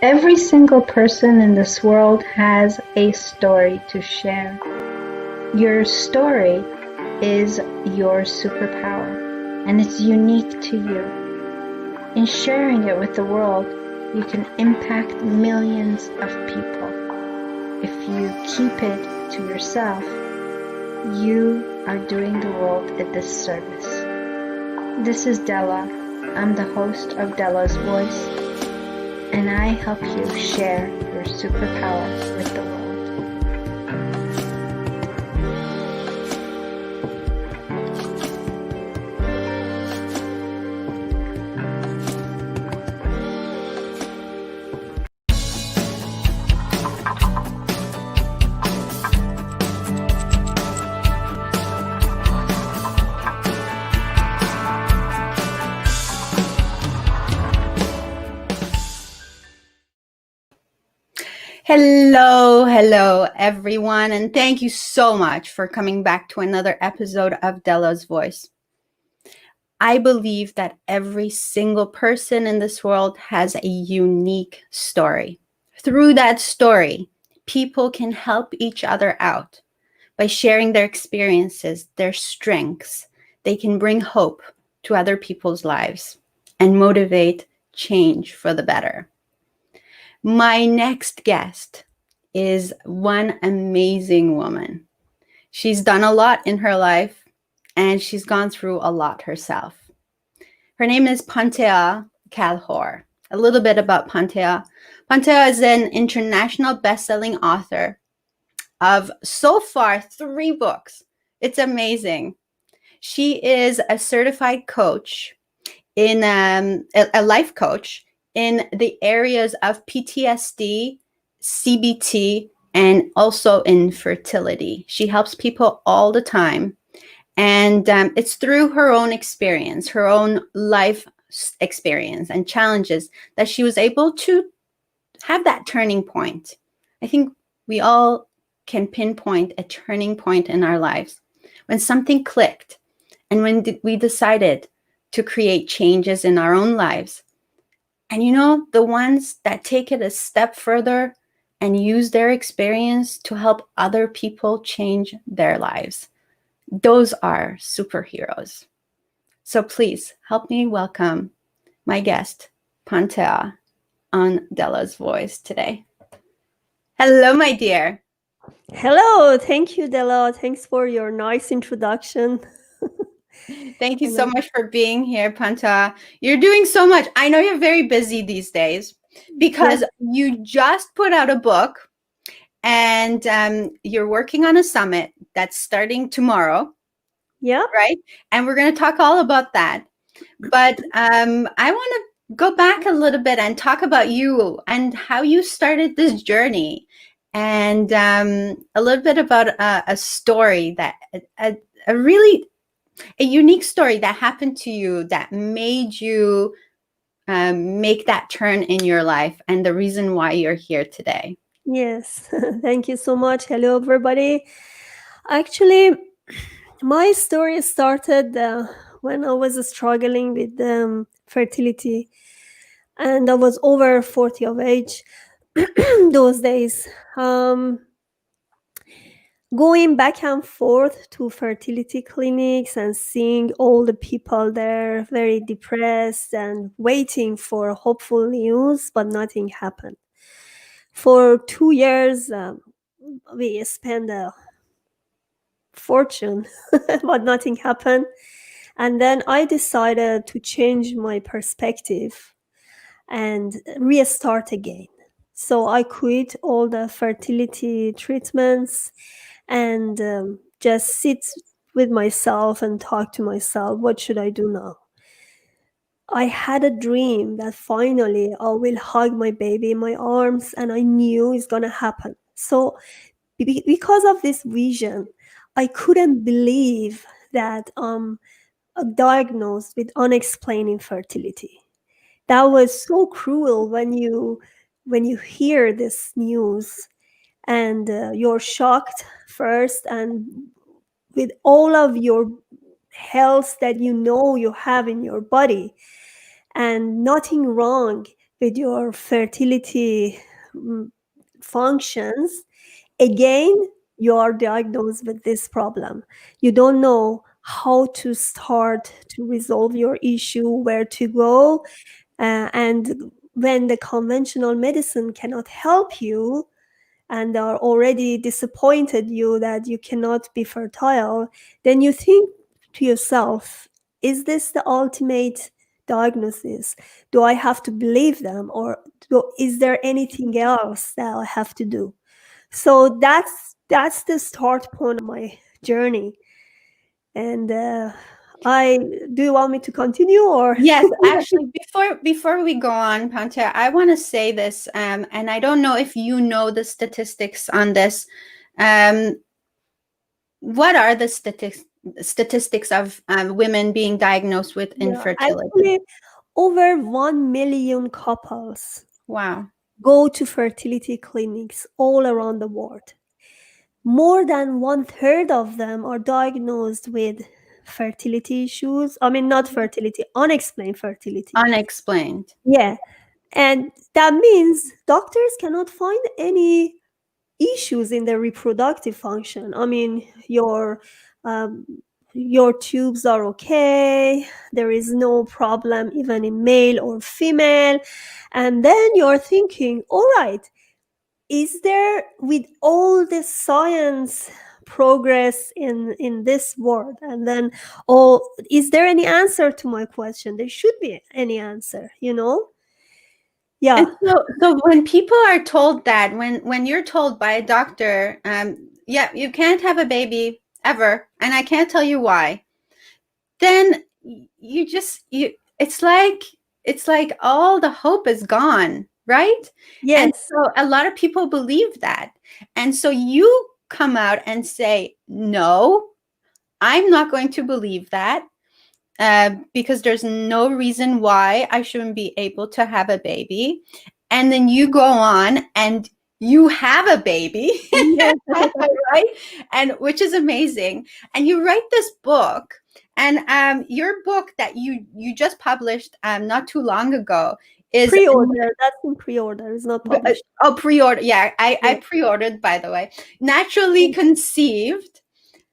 Every single person in this world has a story to share. Your story is your superpower, and it's unique to you. In sharing it with the world, you can impact millions of people. If you keep it to yourself, you are doing the world a disservice. This is Dela. I'm the host of Dela's Voice, and I help you share your superpower with the world. Hello, everyone, and thank you so much for coming back to another episode of Dela's Voice. I believe that every single person in this world has a unique story. Through that story, people can help each other out by sharing their experiences, their strengths. They can bring hope to other people's lives and motivate change for the better. My next guest is one amazing woman. She's done a lot in her life, and she's gone through a lot herself. Her name is Pantea Kalhor. A little bit about Pantea. Pantea is an international best-selling author of so far 3 books. It's amazing. She is a certified coach in a life coach in the areas of PTSD, CBT, and also infertility. She helps people all the time. And it's through her own experience, her own life experience and challenges that she was able to have that turning point. I think we all can pinpoint a turning point in our lives when something clicked and when we decided to create changes in our own lives. And you know, the ones that take it a step further and use their experience to help other people change their lives, those are superheroes. So please help me welcome my guest, Pantea, on Dela's Voice today. Hello, my dear. Hello, thank you, Dela. Thanks for your nice introduction. Thank you so much for being here, Pantea. You're doing so much. I know you're very busy these days because you just put out a book and you're working on a summit that's starting tomorrow. Yeah. Right? And we're going to talk all about that. But I want to go back a little bit and talk about you and how you started this journey, and a little bit about a story that a really a unique story that happened to you that made you make that turn in your life and the reason why you're here today. Yes. Thank you so much. Hello, everybody. Actually, my story started when I was struggling with fertility, and I was over 40 of age those days. Going back and forth to fertility clinics and seeing all the people there very depressed and waiting for hopeful news, but nothing happened. For 2 years, we spent a fortune, but nothing happened. And then I decided to change my perspective and restart again. So I quit all the fertility treatments and just sit with myself and talk to myself, what should I do now? I had a dream that finally I will hug my baby in my arms, and I knew it's gonna happen. So because of this vision, I couldn't believe that I'm diagnosed with unexplained infertility. That was so cruel when you hear this news, and you're shocked first, and with all of your health that you know you have in your body and nothing wrong, with your fertility mm, functions, again, you are diagnosed with this problem. You don't know how to start to resolve your issue, where to go. And when the conventional medicine cannot help you, and are already disappointed you that you cannot be fertile, then you think to yourself, is this the ultimate diagnosis? Do I have to believe them, or is there anything else that I have to do? So that's the start point of my journey. And I do you want me to continue, or Yes, actually, before we go on, Pantea, I want to say this, and I don't know if you know the statistics on this. Um, what are the statistics of women being diagnosed with yeah, infertility? actually over 1 million couples Wow. go to fertility clinics all around the world. More than one third of them are diagnosed with fertility issues. I mean, not fertility, unexplained fertility. Unexplained. Yeah. And that means doctors cannot find any issues in the reproductive function. I mean, um, your tubes are okay. There is no problem even in male or female. And then you're thinking, all right, is there, with all the science progress in this world, and then, oh, is there any answer to my question? There should be any answer, you know? And Yeah. so when people are told that, when you're told by a doctor, yeah, you can't have a baby ever, and I can't tell you why, then you it's like all the hope is gone, right? And Yes. so a lot of people believe that. And so you come out and say, no, I'm not going to believe that, because there's no reason why I shouldn't be able to have a baby. And then you go on and you have a baby, Yes. right? And which is amazing. And you write this book, and your book that you just published not too long ago is Pre-order. That's in pre-order. It's not published. oh, pre-order. Yeah, I Yeah. pre-ordered, by the way. Naturally conceived,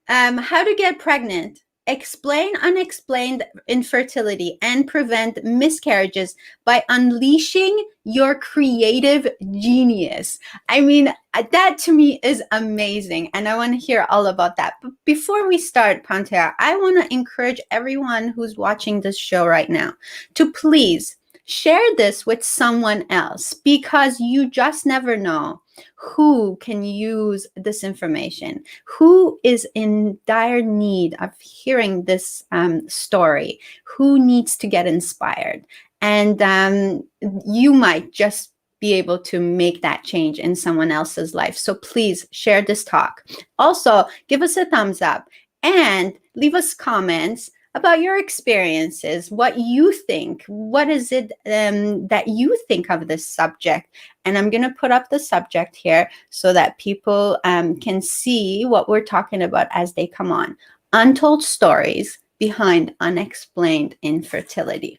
how to get pregnant, explain unexplained infertility, and prevent miscarriages by unleashing your creative genius. I mean, that to me is amazing, and I want to hear all about that. But before we start, Pantea, I want to encourage everyone who's watching this show right now to please share this with someone else, because you just never know who can use this information, who is in dire need of hearing this story, who needs to get inspired. And you might just be able to make that change in someone else's life. So please share this talk. Also, give us a thumbs up and leave us comments about your experiences, what you think, what is it that you think of this subject. And I'm going to put up the subject here so that people can see what we're talking about as they come on. Untold stories behind unexplained infertility.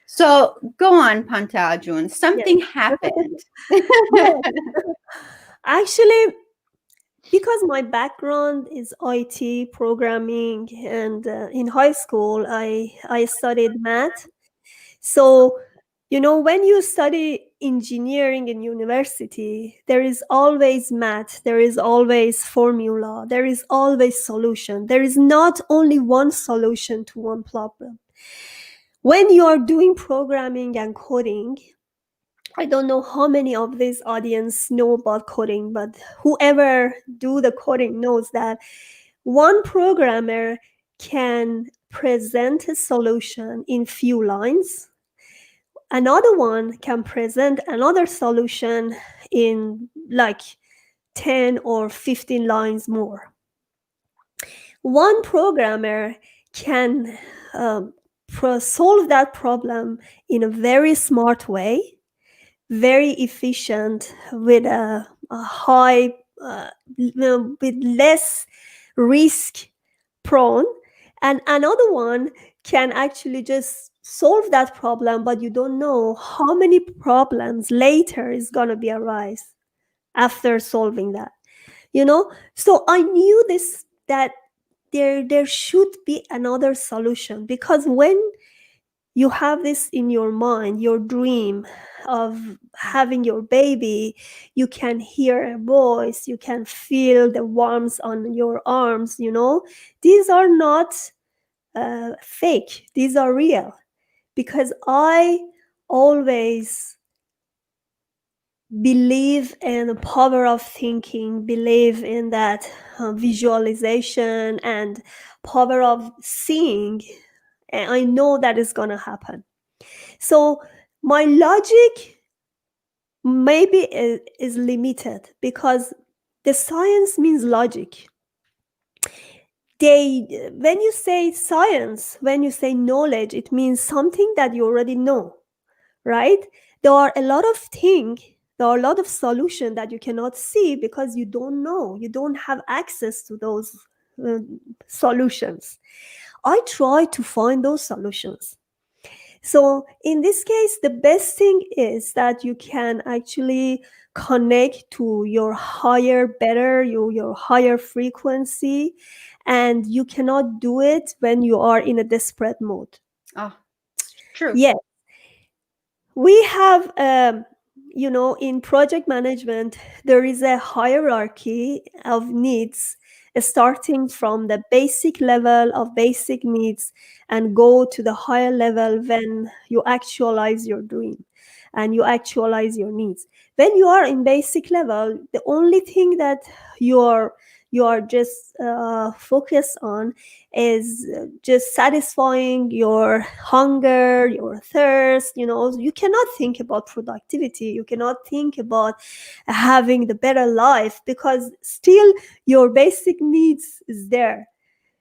So go on, Pantea June. Yes. Something happened. Yes. Actually, because my background is IT programming, and in high school I studied math. So, when you study engineering in university, there is always math, there is always formula, there is always solution. There is not only one solution to one problem. When you are doing programming and coding, I don't know how many of this audience know about coding, but whoever do the coding knows that one programmer can present a solution in few lines. Another one can present another solution in like 10 or 15 lines more. One programmer can solve that problem in a very smart way, very efficient, with a high, with less risk prone. And another one can actually just solve that problem, but you don't know how many problems later is going to be arise after solving that, you know. So I knew this, that there should be another solution, because when you have this in your mind, your dream of having your baby, you can hear a voice, you can feel the warmth on your arms, you know. These are not fake, these are real, because I always believe in the power of thinking, believe in that visualization and power of seeing, and I know that is going to happen. So my logic maybe is limited, because the science means logic. They, when you say science, when you say knowledge, it means something that you already know, right? There are a lot of things, there are a lot of solutions that you cannot see because you don't know, you don't have access to those uh, solutions. I try to find those solutions. So in this case, the best thing is that you can actually connect to your higher, better, your higher frequency, and you cannot do it when you are in a desperate mode. Oh, true. Yes, we have, you know, in project management, there is a hierarchy of needs, starting from the basic level of basic needs and go to the higher level when you actualize your dream and you actualize your needs. When you are in basic level, the only thing that you are just focused on is just satisfying your hunger, your thirst. You know, you cannot think about productivity, you cannot think about having the better life, because still your basic needs is there.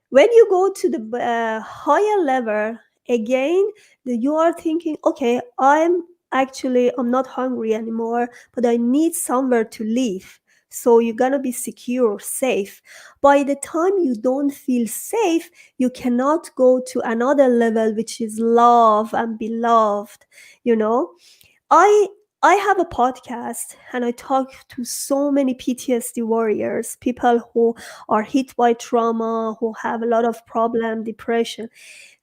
When you go to the higher level, again, you are thinking, okay, I'm not hungry anymore, but I need somewhere to live. So you're gonna be secure, safe. By the time you don't feel safe, you cannot go to another level, which is love and beloved. You know, I I have a podcast and I talk to so many PTSD warriors, people who are hit by trauma, who have a lot of problem, depression.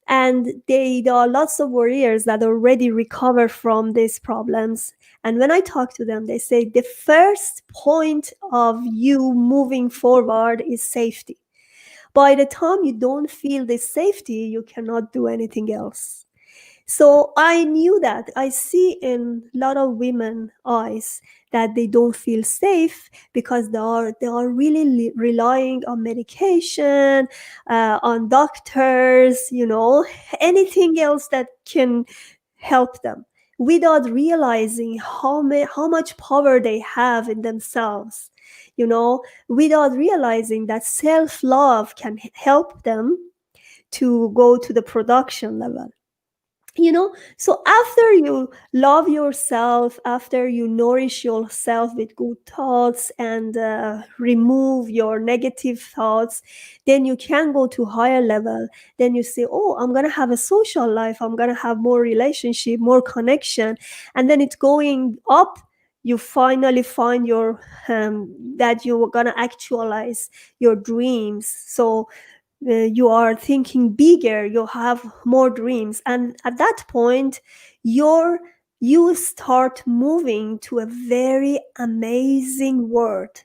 And there are lots of warriors that already recover from these problems. And when I talk to them, they say the first point of you moving forward is safety. By the time you don't feel this safety, you cannot do anything else. So I knew that. I see in a lot of women eyes that they don't feel safe because they are really relying on medication, on doctors, you know, anything else that can help them, without realizing how much power they have in themselves, you know, without realizing that self-love can help them to go to the production level, you know. So after you love yourself, after you nourish yourself with good thoughts and remove your negative thoughts, then you can go to higher level. Then you say, oh, I'm gonna have a social life, I'm gonna have more relationship, more connection, and then it's going up. You finally find your that you're gonna actualize your dreams. So you are thinking bigger, you have more dreams, and at that point you start moving to a very amazing world,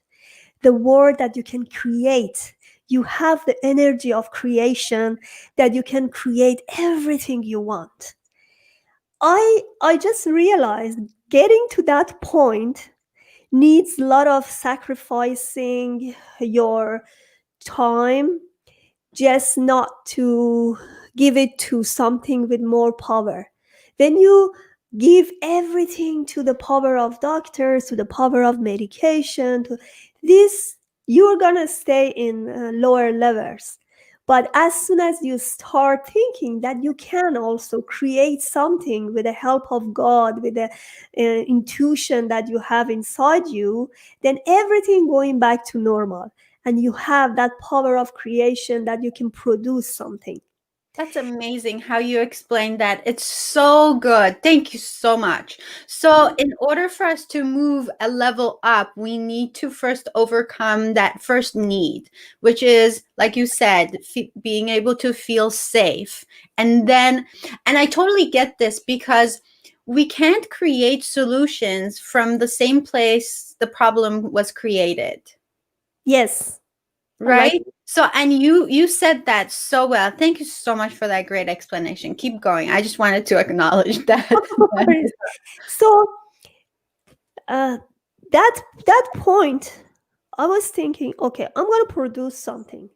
the world that you can create. You have the energy of creation, that you can create everything you want. I just realized getting to that point needs a lot of sacrificing your time, just not to give it to something with more power. When you give everything to the power of doctors, to the power of medication, to this, you're gonna stay in lower levels. But as soon as you start thinking that you can also create something with the help of God, with the intuition that you have inside you, then everything going back to normal, and you have that power of creation that you can produce something. That's amazing how you explained that. It's so good. Thank you so much. So, in order for us to move a level up, we need to first overcome that first need, which is, like you said, being able to feel safe. And then, and I totally get this because we can't create solutions from the same place the problem was created. Yes, I like Right? So, and you said that so well. Thank you so much for that great explanation. Keep going. I just wanted to acknowledge that. it. So uh, that point, I was thinking, okay, I'm gonna produce something.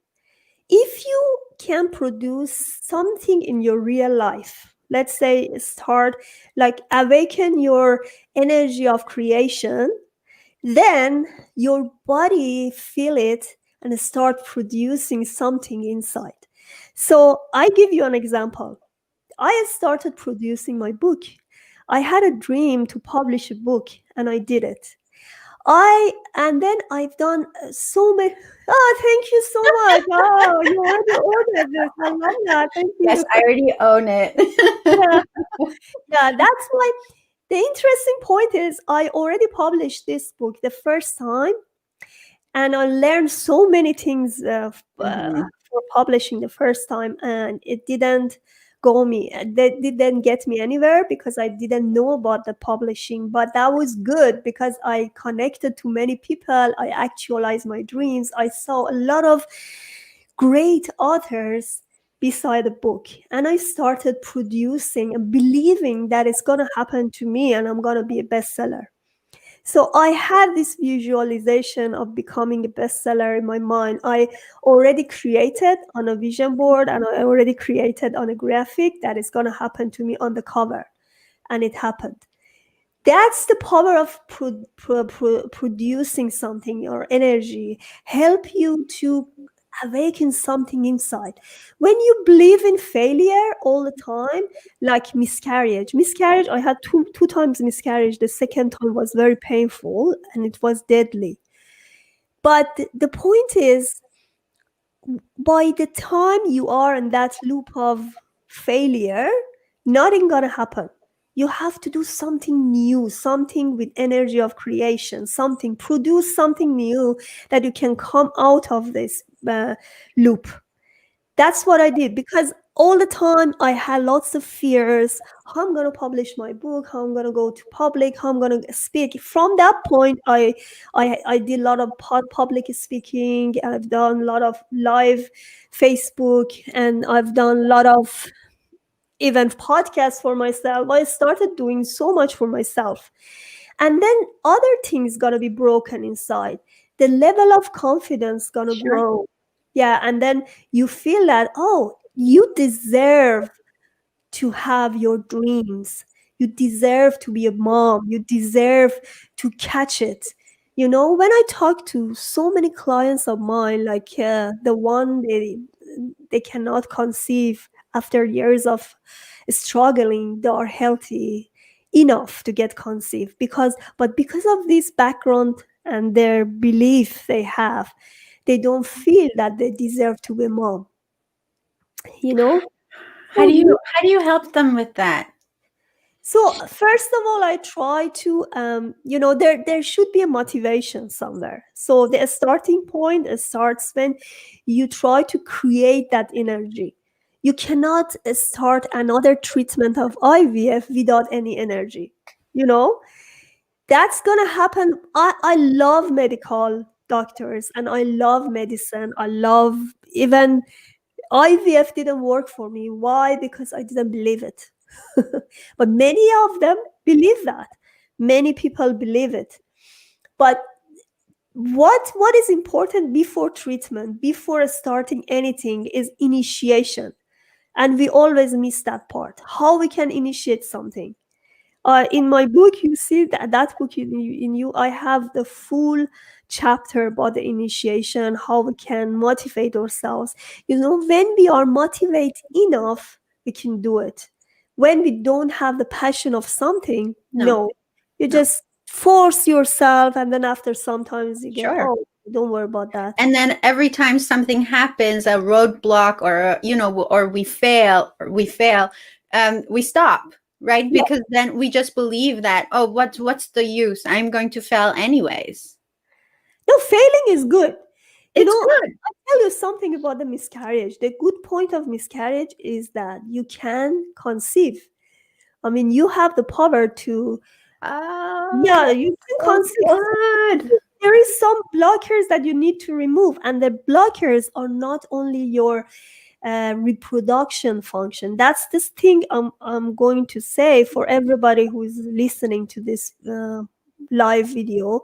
If you can produce something in your real life, let's say start like awaken your energy of creation, then your body feel it and start producing something inside. So I give you an example. I started producing my book. I had a dream to publish a book and I did it. And then I've done so many. Oh, thank you so much. Oh, you already ordered this. I love that. Thank Yes, you. I already own it. Yeah, yeah. That's why the interesting point is I already published this book the first time, and I learned so many things Mhm. for publishing the first time, and it didn't that didn't get me anywhere because I didn't know about the publishing. But that was good because I connected to many people. I actualized my dreams. I saw a lot of great authors beside the book, and I started producing and believing that it's going to happen to me and I'm going to be a bestseller. So I had this visualization of becoming a bestseller in my mind. I already created on a vision board and I already created on a graphic that is going to happen to me on the cover. And it happened. That's the power of producing something. Your energy help you to awaken something inside. When you believe in failure all the time, like miscarriage, I had two times miscarriage. The second time was very painful and it was deadly. But the point is, by the time you are in that loop of failure, nothing gonna happen. You have to do something new, something with energy of creation, something, produce something new that you can come out of this loop. That's what I did because all the time I had lots of fears. How I'm gonna publish my book, how I'm gonna go to public, how I'm gonna speak. From that point, I did a lot of public speaking. I've done a lot of live Facebook, and I've done a lot of even podcasts for myself. I started doing so much for myself, and then other things gonna be broken inside. The level of confidence gonna Sure. grow. Yeah, and then you feel that, oh, you deserve to have your dreams. You deserve to be a mom. You deserve to catch it. You know, when I talk to so many clients of mine, like the one they cannot conceive after years of struggling, they are healthy enough to get conceived because of this background and their belief they have, they don't feel that they deserve to be mom, you know. So How do you help them with that? So first of all, I try to, there should be a motivation somewhere. So the starting point starts when you try to create that energy. You cannot start another treatment of IVF without any energy. You know, that's gonna happen. I love medical doctors and I love medicine. I love even IVF didn't work for me. Why? Because I didn't believe it. But many of them believe that. Many people believe it. But what is important before treatment, before starting anything, is initiation. And we always miss that part. How we can initiate something. In my book, you see that book in you, I have the full chapter about the initiation, how we can motivate ourselves. You know, when we are motivated enough, we can do it. When we don't have the passion of something, No, no, you no. just force yourself, and then after sometimes you get, Sure. oh, Don't worry about that. And then every time something happens, a roadblock, or or we fail, we stop, right? Yeah. Because then we just believe that, oh, what's the use? I'm going to fail anyways. No, failing is good. You It's know, good. I tell you something about the miscarriage. The good point of miscarriage is that you can conceive. I mean, you have the power to, Oh, yeah, that's you can so conceive. good. There is some blockers that you need to remove, and the blockers are not only your reproduction function. That's this thing I'm going to say for everybody who is listening to this live video,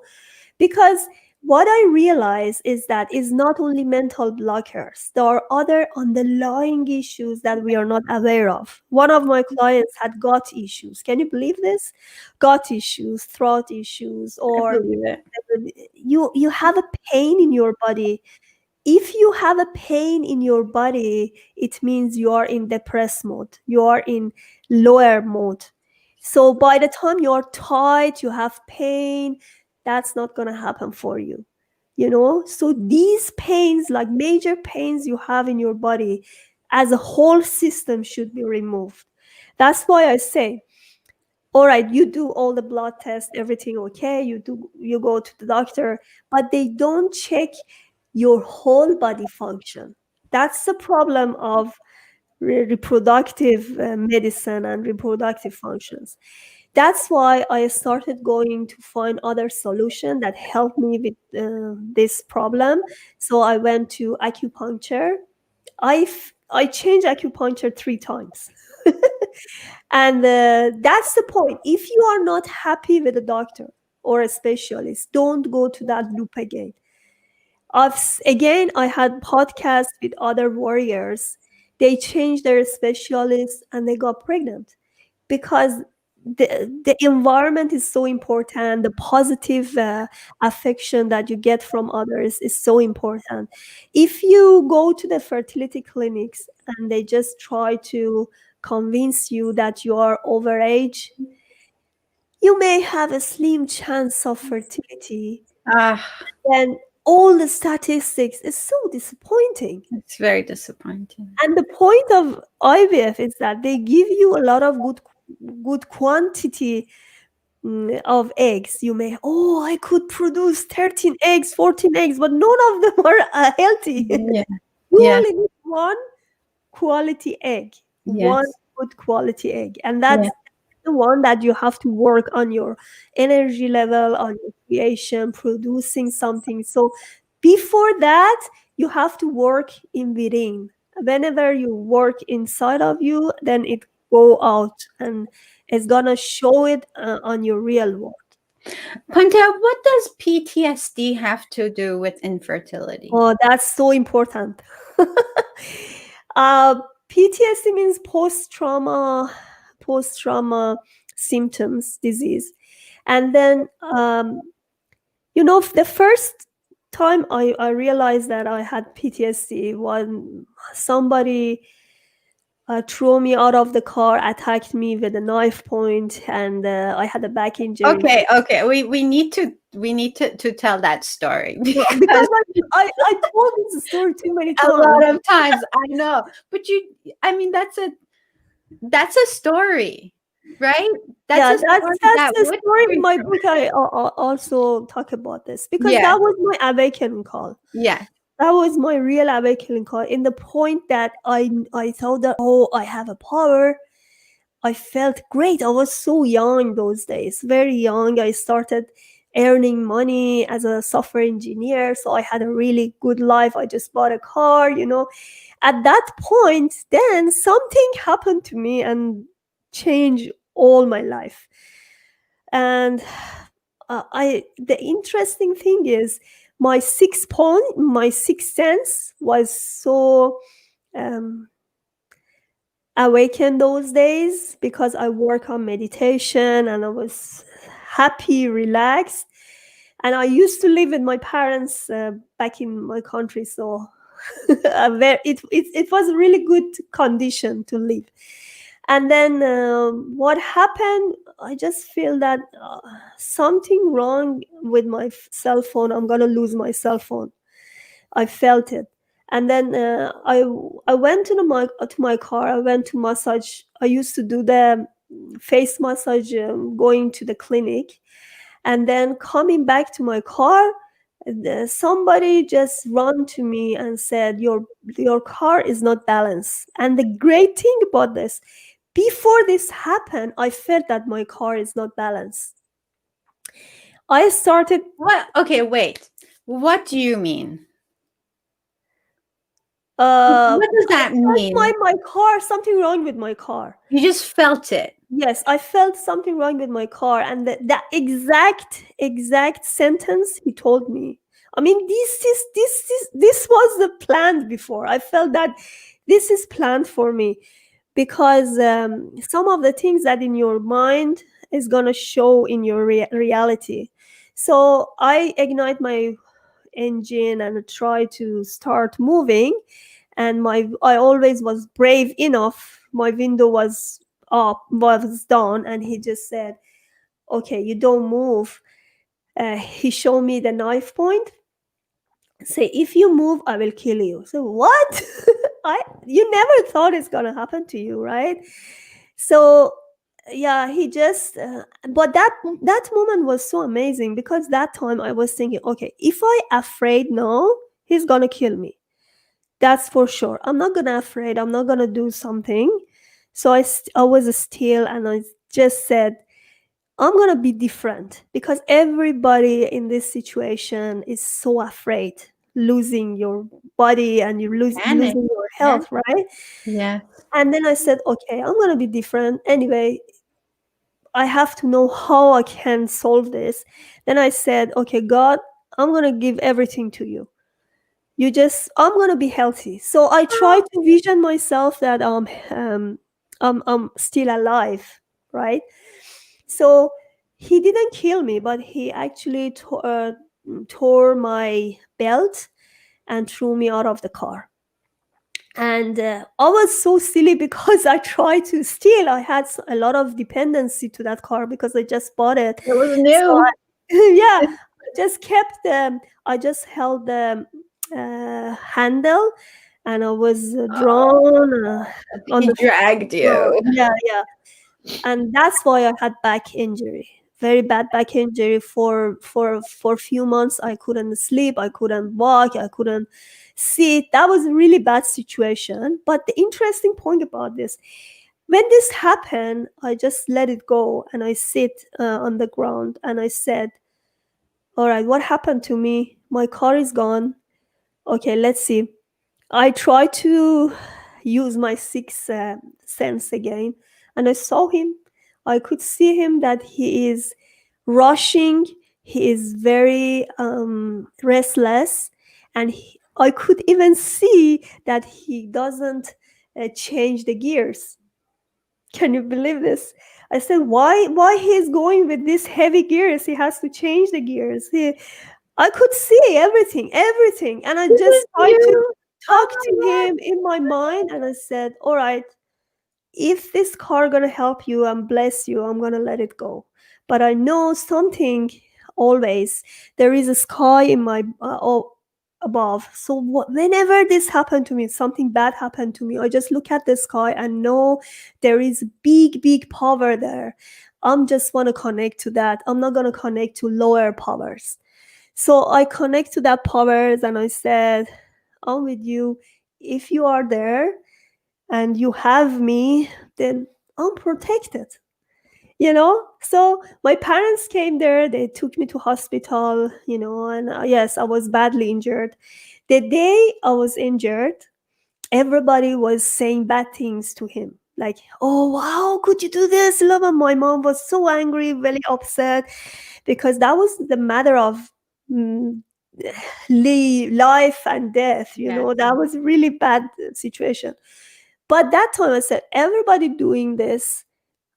because what I realize is that is not only mental blockers, there are other underlying issues that we are not aware of. One of my clients had gut issues. Can you believe this? Gut issues, throat issues, I or believe it. you have a pain in your body. If you have a pain in your body, it means you are in depressed mode, you are in lower mode. So by the time you're tight, you have pain, that's not going to happen for you. So these pains, like major pains you have in your body, as a whole system should be removed. That's why I say, all right, you do all the blood tests, everything okay, you go to the doctor, but they don't check your whole body function. That's the problem of reproductive medicine and reproductive functions. That's why I started going to find other solution that helped me with this problem. So I went to acupuncture. I changed acupuncture 3 times. And that's the point. If you are not happy with a doctor or a specialist, don't go to that loop again. Again, I had podcasts with other warriors. They changed their specialists and they got pregnant because the environment is so important. The positive affection that you get from others is so important. If you go to the fertility clinics and they just try to convince you that you are overage, you may have a slim chance of fertility. Ah, And all the statistics is so disappointing. it's very disappointing. And the point of IVF is that they give you a lot of good quantity of eggs. You may, oh, I could produce 13 eggs, 14 eggs, but none of them are healthy. Yeah. You Yeah. only need one quality egg, one Yes. good quality egg. And Yeah. that's the one that you have to work on your energy level, on your creation, producing something. So before that, you have to work in within. Whenever you work inside of you, then it go out and it's gonna show it on your real world. Pantea, what does PTSD have to do with infertility? Oh, that's so important. uh, PTSD means post trauma symptoms, disease. And then, the first time I realized that I had PTSD when somebody threw me out of the car, attacked me with a knife point, and I had a back injury. Okay, okay. We need to tell that story Because because I told this story too many a times. lot of times I know, but I mean, that's a story, right? That's Yeah, a that's story that's that the would story in break my your book. I also talk about this because Yeah, that was my awakening call. yeah, That was my real awakening call. In the point that I thought that, oh, I have a power. I felt great. I was so young those days, very young. I started earning money as a software engineer, so I had a really good life. I just bought a car. At that point, then something happened to me and changed all my life. And I the interesting thing is my sixth sense was so um, awakened those days because I work on meditation and I was happy, relaxed. And I used to live with my parents back in my country, so it was a really good condition to live. And then what happened, I just feel that something wrong with my cell phone. I'm gonna lose my cell phone. I felt it. And then I went to my car. I went to massage. I used to do the face massage going to the clinic. And then coming back to my car, somebody just run to me and said, your car is not balanced. And the great thing about this, before this happened, I felt that my car is not balanced. I started What? Okay, wait. What do you mean? uh What does that my mean? car, something wrong with my car. You just felt it. Yes, I felt something wrong with my car, and that exact sentence he told me. I mean, this was the planned before. I felt that this is planned for me, because some of the things that in your mind is gonna show in your reality. So I ignite my engine and try to start moving, and I always was brave enough. My window was down, and he just said, okay, you don't move. He showed me the knife point, say, if you move, I will kill you. So what? You never thought it's gonna happen to you, right? So yeah, he just but that moment was so amazing, because that time I was thinking, okay, if I afraid now, he's gonna kill me. That's for sure. I'm not gonna afraid. I'm not gonna do something. So I was still, and I just said, I'm gonna be different, because everybody in this situation is so afraid losing your body, and you're Panic. losing your Yeah. health, right? Yeah. And then I said, okay, I'm gonna be different anyway. I have to know how I can solve this. Then I said, okay, God, I'm gonna give everything to you. I'm gonna be healthy. So I try to vision myself that I'm still alive, right? So he didn't kill me, but he actually tore my belt and threw me out of the car. And I was so silly, because I tried to steal. I had a lot of dependency to that car, because I just bought it. It was So new. yeah, I just kept them. I just held the handle, and I was drawn on He the dragged floor. you. Yeah, yeah. And that's why I had back injury, very bad back injury. For a few months, I couldn't sleep, I couldn't walk, I couldn't sit. That was a really bad situation. But the interesting point about this, when this happened, I just let it go, and I sit on the ground, and I said, all right, what happened to me? My car is gone. Okay, let's see. I tried to use my sixth sense again, and I saw him. I could see him that he is rushing. He is very restless, and I could even see that he doesn't change the gears. Can you believe this? I said, why he's going with this heavy gears? He has to change the gears. I could see everything. And I This just is tried to you. Oh talk to my God. him in my mind. And I said, all right, if this car gonna help you and bless you, I'm gonna let it go. But I know something, always there is a sky in my above. So whenever this happened to me, something bad happened to me, I just look at the sky and know there is big power there. I'm just want to connect to that. I'm not gonna connect to lower powers. So I connect to that powers, and I said, I'm with you. If you are there and you have me, then I'm protected. So my parents came there, they took me to hospital, and yes, I was badly injured. The day I was injured, everybody was saying bad things to him, like, oh wow, could you do this, love? And my mom was so angry, very upset, because that was the matter of mm, life and death. Yes. That was a really bad situation. But that time I said, everybody doing this,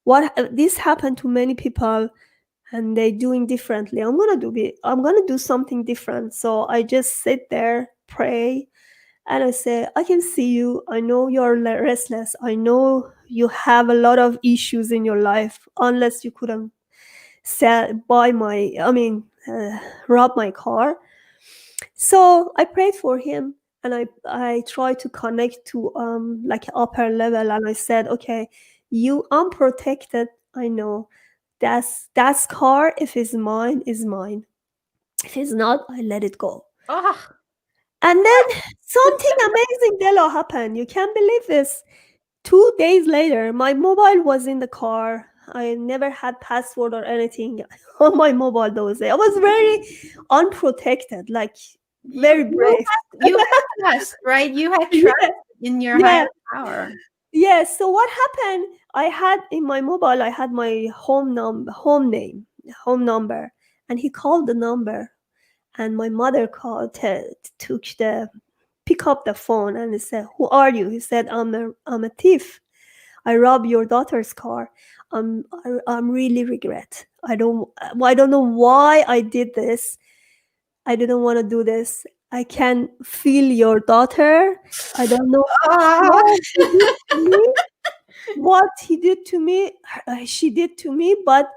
what this happened to many people, and they doing differently. I'm gonna do something different. So I just sit there, pray, and I say, I can see you. I know you're restless. I know you have a lot of issues in your life unless you couldn't buy my, rob my car. So I prayed for him, and I tried to connect to like upper level, and I said, okay, you unprotected, I know that's car, if it's mine, is mine. If it's not, I let it go. Oh, And then something amazing, Dela, happened. You can't believe this. 2 days later, my mobile was in the car. I never had password or anything on my mobile those days. I was very unprotected, like you very you brave. you had trust, right? You had trust Yeah, in your yeah, higher power. yeah. So what happened? I had in my mobile, I had my home name, home number, and he called the number, and my mother took the pick up the phone and he said, "Who are you?" He said, I'm a thief. I robbed your daughter's car. I'm really regret. I don't know why I did this. I didn't want to do this. I can feel your daughter. I don't know Oh, how he did to me, what he did to me, she did to me, but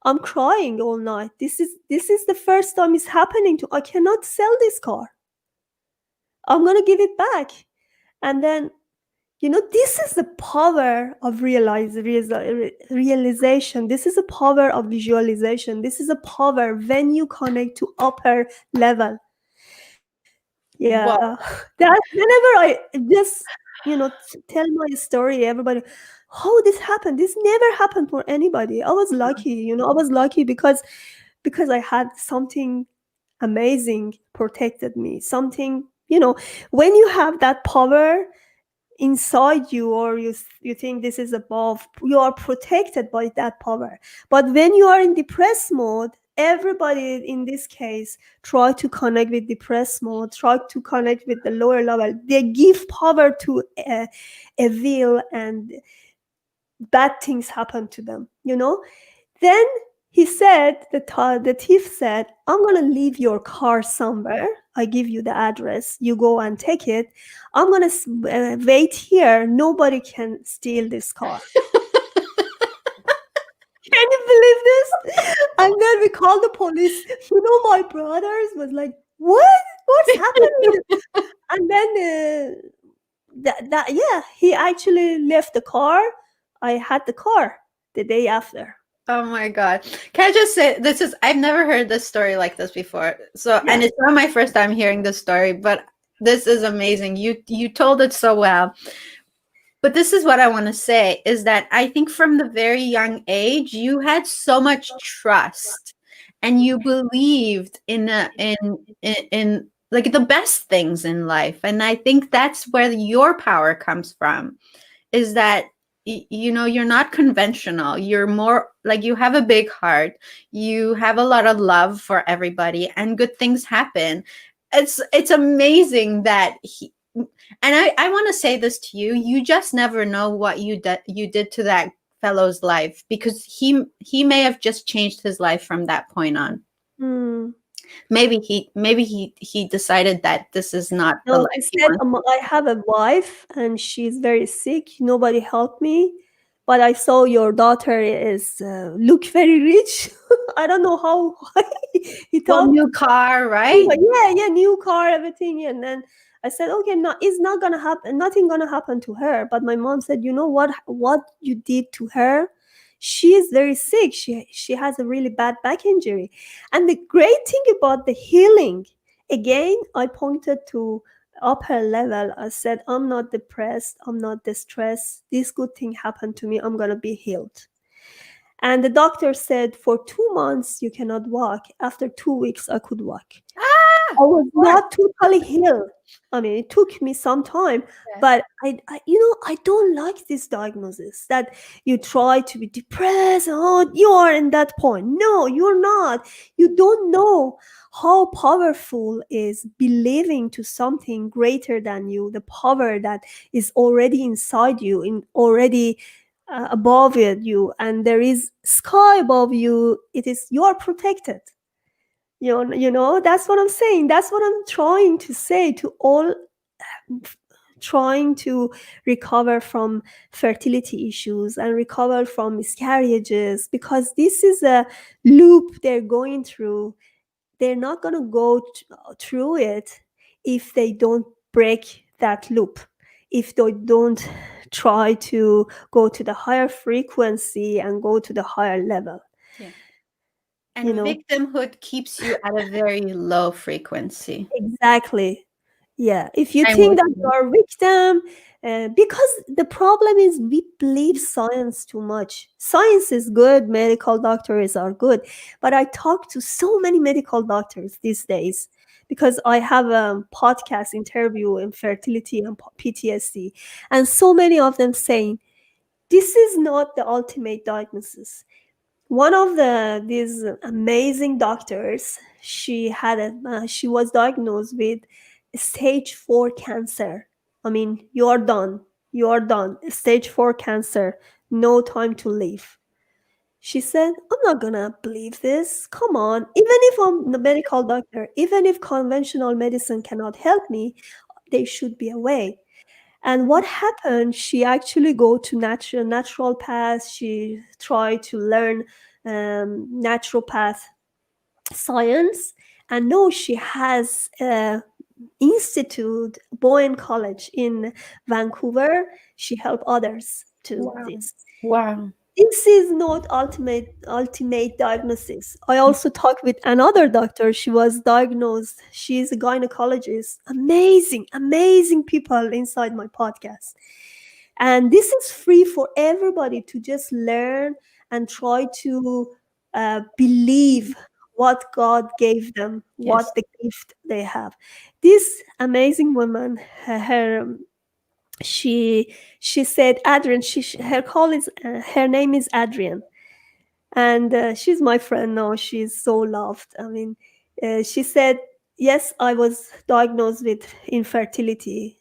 I'm crying all night. This is the first time it's happening to. I cannot sell this car. I'm gonna give it back. And then, this is the power of realization. This is a power of visualization. This is a power when you connect to upper level. Yeah. well, That whenever I just, tell my story, everybody, how this happened. This never happened for anybody. I was lucky, I was lucky because I had something amazing protected me. Something, when you have that power inside you, or you think this is above, you are protected by that power. But when you are in depressed mode, everybody in this case try to connect with depressed mode, try to connect with the lower level. They give power to a will, and bad things happen to them, then he said, the thief said, I'm going to leave your car somewhere. I give you the address. You go and take it. I'm going to wait here. Nobody can steal this car. Can you believe this? And then we called the police. My brothers was like, what? What's happening? And then yeah, he actually left the car. I had the car the day after. oh my God. Can I just say I've never heard this story like this before. So, Yeah. and it's not my first time hearing this story, but this is amazing. You told it so well. But this is what I want to say is that I think from the very young age, you had so much trust and you believed in like the best things in life. And I think that's where your power comes from, is that you're not conventional. You're more like, you have a big heart, you have a lot of love for everybody, and good things happen. It's amazing that and I want to say this to you, you just never know what you did to that fellow's life, because he may have just changed his life from that point on. Hmm. Maybe he decided that this is not the No, he life he said, wants. I have a wife and she's very sick. Nobody helped me. But I saw your daughter is look very rich. I don't know how he Well, thought. new car, Oh right? my, yeah, yeah, new car, everything. And then I said, okay, no, it's not gonna happen. Nothing gonna happen to her. But my mom said, you know what you did to her? She is very sick. She has a really bad back injury. And the great thing about the healing, again, I pointed to upper level. I said, I'm not depressed. I'm not distressed. This good thing happened to me. I'm gonna be healed. And the doctor said, for 2 months you cannot walk. After 2 weeks, I could walk. Ah, I was of course. not totally healed. I mean, it took me some time, Yeah. but I don't like this diagnosis that you try to be depressed. Oh, you are in that point. No, you're not. You don't know how powerful is believing to something greater than you, the power that is already inside you, in already above you, and there is sky above you. It is, you are protected. That's what I'm saying. That's what I'm trying to say to all trying to recover from fertility issues and recover from miscarriages, because this is a loop they're going through. They're not going to go through it if they don't break that loop, if they don't try to go to the higher frequency and go to the higher level, Yeah. you And know. victimhood keeps you at a very low frequency. Exactly. Yeah, if you I'm think with that you you. are a victim, because the problem is we believe science too much. Science is good, medical doctors are good, but I talk to so many medical doctors these days because I have a podcast interview in fertility and PTSD, and so many of them saying this is not the ultimate diagnosis. One of these amazing doctors, she was diagnosed with stage 4 cancer. I mean, you're done, stage 4 cancer, no time to live. She said, I'm not gonna believe this, come on, even if I'm the medical doctor, even if conventional medicine cannot help me, there should be a way. And what happened, she actually go to natural path. She tried to learn naturopath science, and now she has a institute, Bowen College in Vancouver. She help others to Wow. this. Wow. This is not ultimate diagnosis. I also talked with another doctor. She was diagnosed, she's a gynecologist. Amazing people inside my podcast. And this is free for everybody to just learn and try to believe what God gave them, Yes. what the gift they have. This amazing woman, her she said Adrian. Her call is her name is Adrian, and she's my friend now. She's so loved. I mean, she said, yes, I was diagnosed with infertility,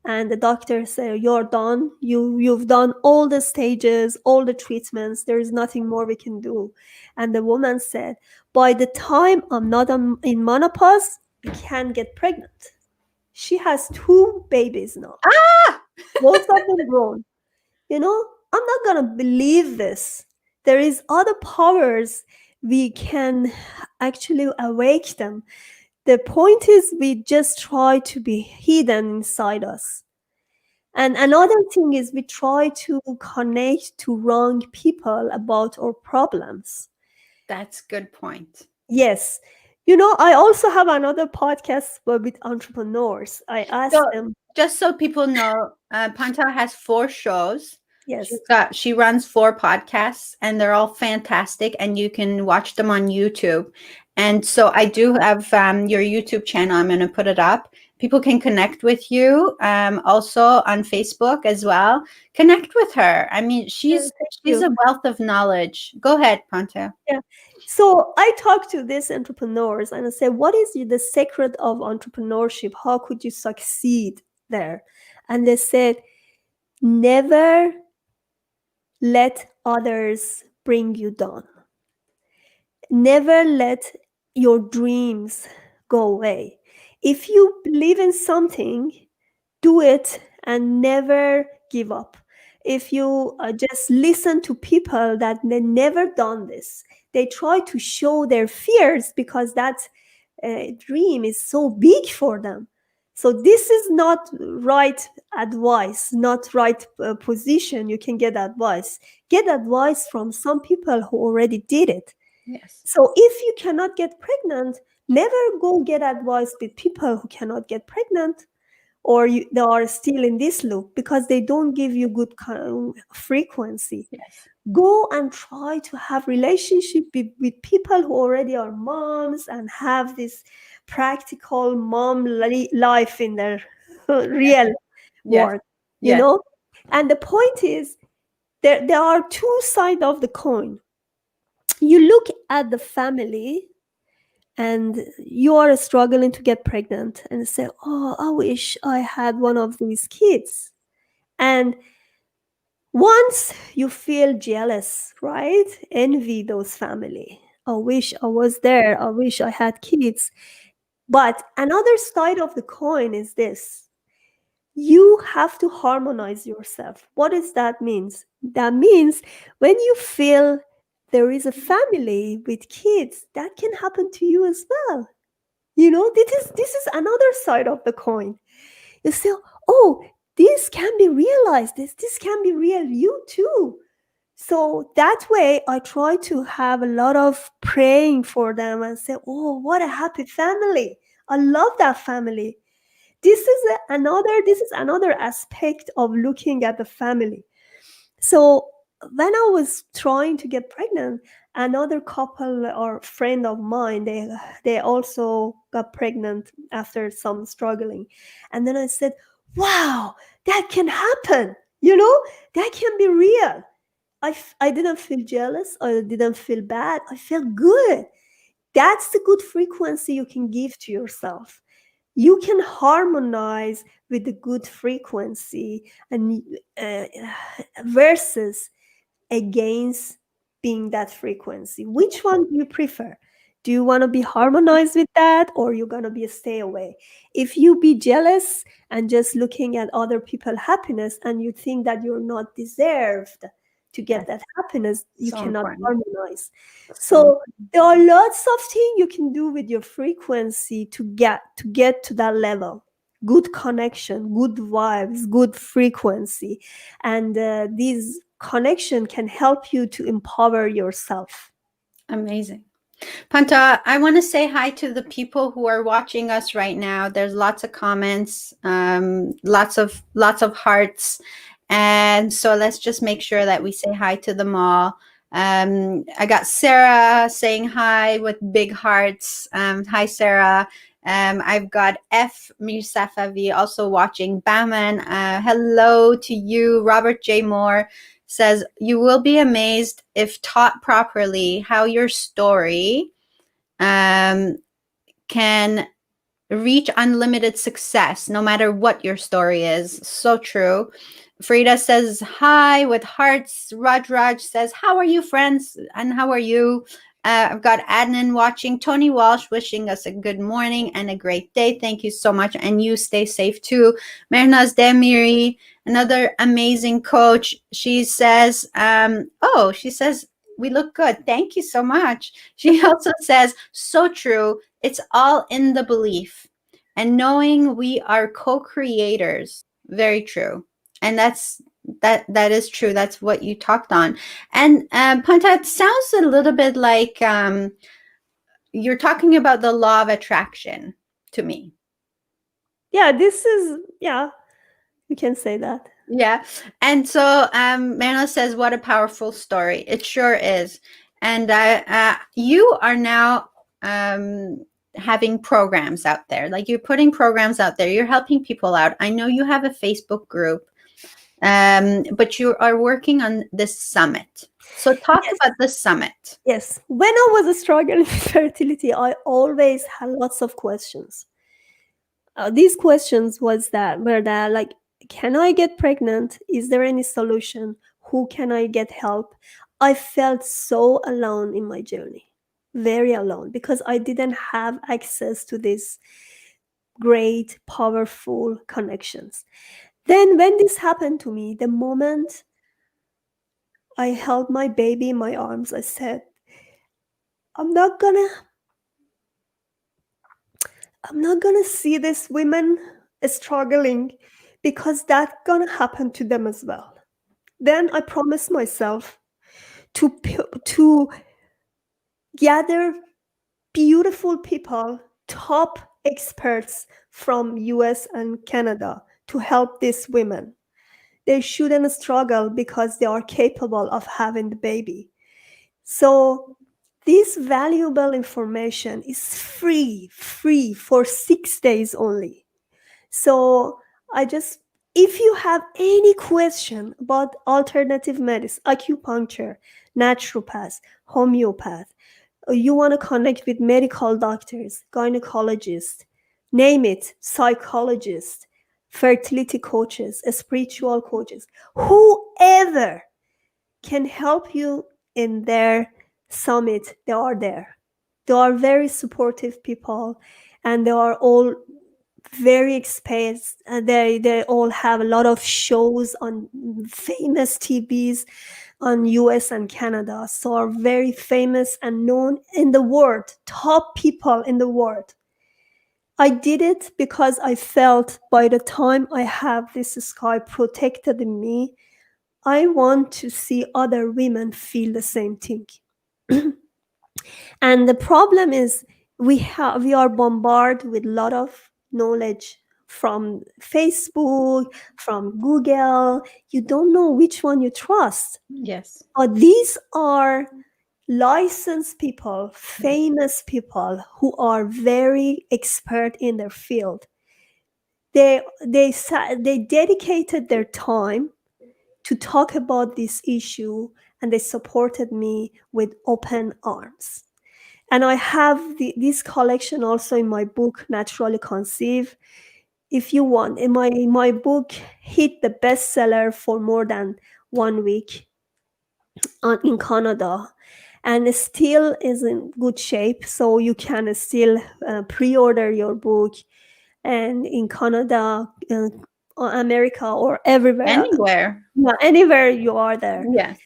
and the doctor said, you're done, you've done all the stages, all the treatments, there is nothing more we can do. And the woman said, by the time I'm not in menopause, I can get pregnant. She has 2 babies now, Ah! both of them grown. You know, I'm not gonna believe this. There is other powers, we can actually awake them. The point is we just try to be hidden inside us. And another thing is we try to connect to wrong people about our problems. That's good point. Yes. You know, I also have another podcast with entrepreneurs. I So, ask them, just so people know, Pantea has 4 shows. yes, She runs 4 podcasts, and they're all fantastic, and you can watch them on YouTube. And so I do have your YouTube channel. I'm going to put it up. People can connect with you, also on Facebook as well. Connect with her. I mean, she's thank she's you. a wealth of knowledge. Go ahead, Pantea. Yeah. So I talk to these entrepreneurs and I say, what is the secret of entrepreneurship? How could you succeed there? And they said, never let others bring you down. Never let your dreams go away. If you believe in something, do it and never give up. If you just listen to people that they never done this, they try to show their fears because that dream is so big for them. So this is not right advice, not right position. You can get advice. Get advice from some people who already did it. Yes. So if you cannot get pregnant, never go get advice with people who cannot get pregnant, or they are still in this loop because they don't give you good frequency. Yes. Go and try to have relationship with people who already are moms and have this practical mom life in their real Yes. work, you Yes. know. And the point is, there are 2 sides of the coin. You look at the family and you are struggling to get pregnant and say, oh, I wish I had one of these kids. And once you feel jealous, right? Envy those family. I wish I was there. I wish I had kids. But another side of the coin is this. You have to harmonize yourself. What does that means? That means when you feel there is a family with kids, that can happen to you as well. You know, this is another side of the coin. You say, oh, this can be realized. This can be real. You too. So that way, I try to have a lot of praying for them and say, oh, what a happy family. I love that family. This is another aspect of looking at the family. So when I was trying to get pregnant, another couple or friend of mine, they also got pregnant after some struggling. And then I said, wow, that can happen. You know, that can be real. I didn't feel jealous. I didn't feel bad. I felt good. That's the good frequency you can give to yourself. You can harmonize with the good frequency and versus against being that frequency. Which one do you prefer? Do you want to be harmonized with that, or you're going to be a stay away? If you be jealous and just looking at other people's happiness and you think that you're not deserved to get That's that happiness, you so cannot important. harmonize. So So there are lots of things you can do with your frequency to get to that level. Good connection, good vibes, good frequency, and these connection can help you to empower yourself. amazing. Panta, I want to say hi to the people who are watching us right now. There's lots of comments, lots of hearts, and so let's just make sure that we say hi to them all. I got Sarah saying hi with big hearts. Hi, Sarah. I've got F. Mirsafavi also watching. Baman, hello to you. Robert J. Moore says, you will be amazed if taught properly how your story can reach unlimited success no matter what your story is. So true. Frida says hi with hearts. Raj says, how are you, friends? And how are you? I've got Adnan watching. Tony Walsh wishing us a good morning and a great day. Thank you so much. And you stay safe too. Mernaz Demiri, another amazing coach. She says, she says, we look good. Thank you so much. She also says, so true. It's all in the belief and knowing we are co-creators. Very true. And that is true. That's what you talked on. And Panta, it sounds a little bit like you're talking about the law of attraction to me. Yeah, you can say that. Yeah. And so Manuel says, what a powerful story. It sure is. And you are now having programs out there. Like you're putting programs out there. You're helping people out. I know you have a Facebook group, but you are working on this summit. So talk Yes. about the summit. Yes. When I was struggling with fertility, I always had lots of questions. These questions were that like, can I get pregnant? Is there any solution? Who can I get help? I felt so alone in my journey, very alone, because I didn't have access to these great, powerful connections. Then when this happened to me, the moment I held my baby in my arms, I said, I'm not gonna see this women struggling, because that's gonna happen to them as well. Then I promised myself to gather beautiful people, top experts from US and Canada to help these women. They shouldn't struggle because they are capable of having the baby. So this valuable information is free for 6 days only. So if you have any question about alternative medicine, acupuncture, naturopath, homeopath, or you want to connect with medical doctors, gynecologists, name it, psychologists, fertility coaches, spiritual coaches, whoever can help you in their summit, they are there. They are very supportive people, and they are all very experienced. They all have a lot of shows on famous TVs on US and Canada, so are very famous and known in the world, top people in the world. I did it because I felt by the time I have this sky protected in me, I want to see other women feel the same thing. And the problem is we are bombarded with a lot of knowledge from Facebook, from Google. You don't know which one you trust. Yes. But these are licensed people, famous people who are very expert in their field. They dedicated their time to talk about this issue, and they supported me with open arms. And I have this collection also in my book, Naturally Conceive. If you want, in my book hit the bestseller for more than 1 week in Canada, and it still is in good shape. So you can still pre-order your book, and in Canada, America, or everywhere, Anywhere. yeah, anywhere you are there. Yes.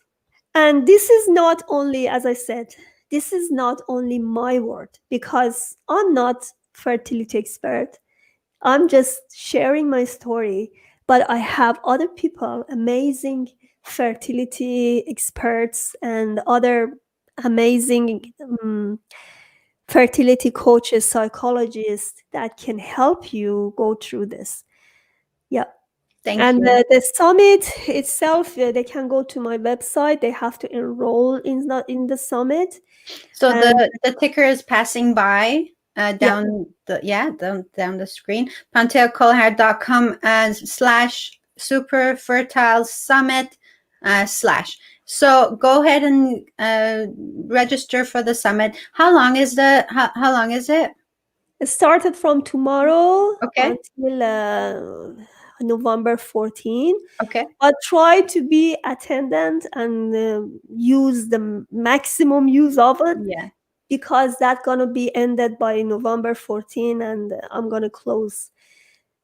And this is not only, as I said, this is not only my word, because I'm not fertility expert. I'm just sharing my story, but I have other people, amazing fertility experts and other amazing fertility coaches, psychologists that can help you go through this. Yeah. Thank And you. the summit itself, they can go to my website. They have to enroll in the summit. So And the ticker is passing by yeah, down down the screen. PanteaKalhor.com slash super fertile summit slash. So go ahead and register for the summit. How long is how long is it? it started from tomorrow Okay. until November 14. Okay. But try to be attendant and use the maximum use of it, Yeah. because that's gonna be ended by November 14, and I'm gonna close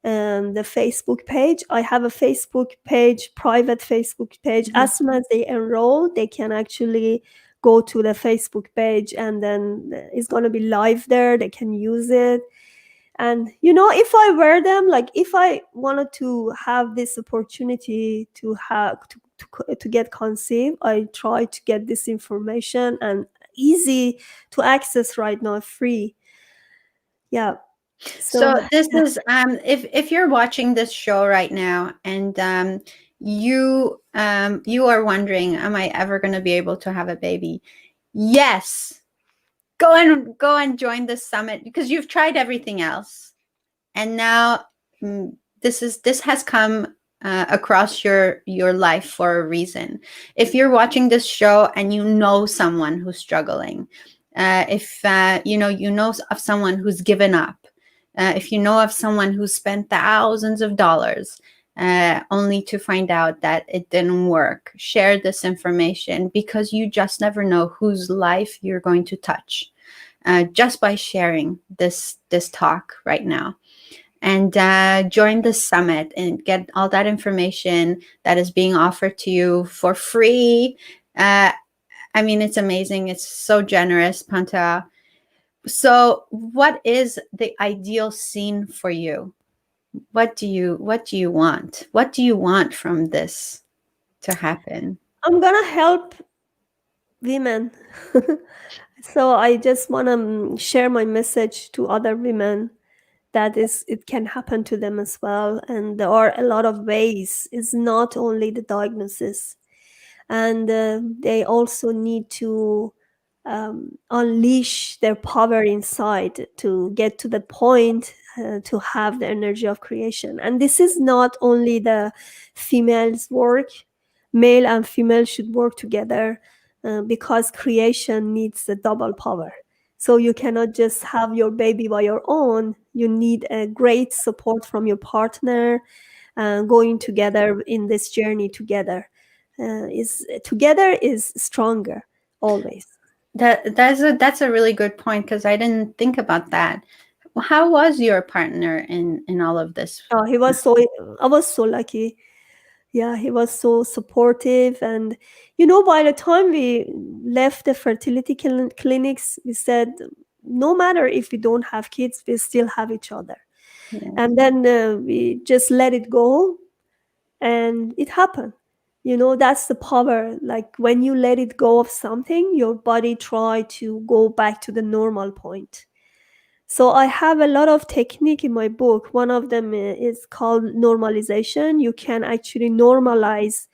the Facebook page. I have a Facebook page, private Facebook page. Mhm. As soon as they enroll, they can actually go to the Facebook page, and then it's gonna be live there. They can use it. And if I were them, like if I wanted to have this opportunity to have to get conceived, I try to get this information, and easy to access right now, free. Yeah. So So this is if you're watching this show right now and you are wondering, am I ever going to be able to have a baby? Yes. Go and join this summit, because you've tried everything else, and now this has come across your life for a reason. If you're watching this show and you know someone who's struggling, if you know of someone who's given up, if you know of someone who spent thousands of dollars only to find out that it didn't work, share this information, because you just never know whose life you're going to touch just by sharing this talk right now. And join the summit and get all that information that is being offered to you for free. I mean, it's amazing. It's so generous, Pantea. So what is the ideal scene for you? What do you want? What do you want from this to happen? I'm gonna help women. So I just want to share my message to other women that it can happen to them as well, and there are a lot of ways. It's not only the diagnosis, and they also need to unleash their power inside to get to the point to have the energy of creation. And this is not only the female's work. Male and female should work together, because creation needs a double power. So you cannot just have your baby by your own. You need a great support from your partner, going together in this journey together. Together is stronger always. That's a really good point, because I didn't think about that. How was your partner in all of this? He was so, I was so lucky. Yeah, he was so supportive. And, by the time we left the fertility clinics, we said, no matter if we don't have kids, we still have each other. Yeah. And then we just let it go, and it happened. That's the power. Like when you let it go of something, your body try to go back to the normal point. So I have a lot of technique in my book. One of them is called normalization. You can actually normalize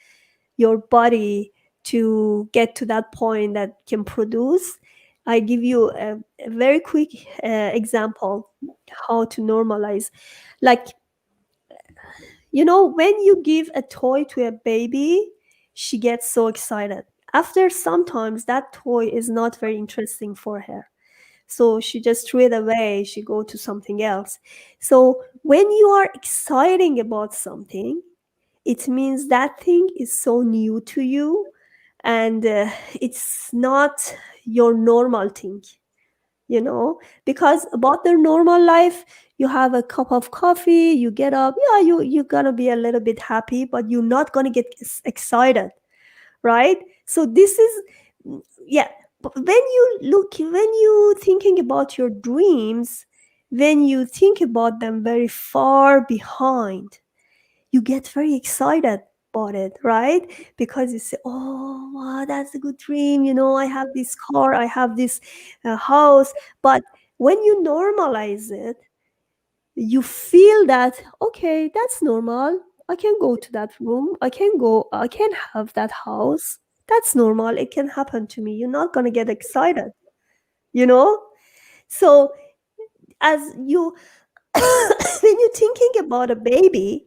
your body to get to that point that can produce. I give you a very quick example how to normalize. Like, when you give a toy to a baby, she gets so excited. After sometimes that toy is not very interesting for her. So she just threw it away, she go to something else. So when you are exciting about something, it means that thing is so new to you, and it's not your normal thing, because about their normal life, you have a cup of coffee, you get up, yeah, you're gonna be a little bit happy, but you're not gonna get excited, right? So this is, yeah. But when you thinking about your dreams, when you think about them very far behind, you get very excited about it, right? Because you say, oh, wow, that's a good dream. I have this car, I have this house. But when you normalize it, you feel that, okay, that's normal. I can go to that room. I can have that house. That's normal. It can happen to me. You're not going to get excited, you know? So, as you, when you're thinking about a baby,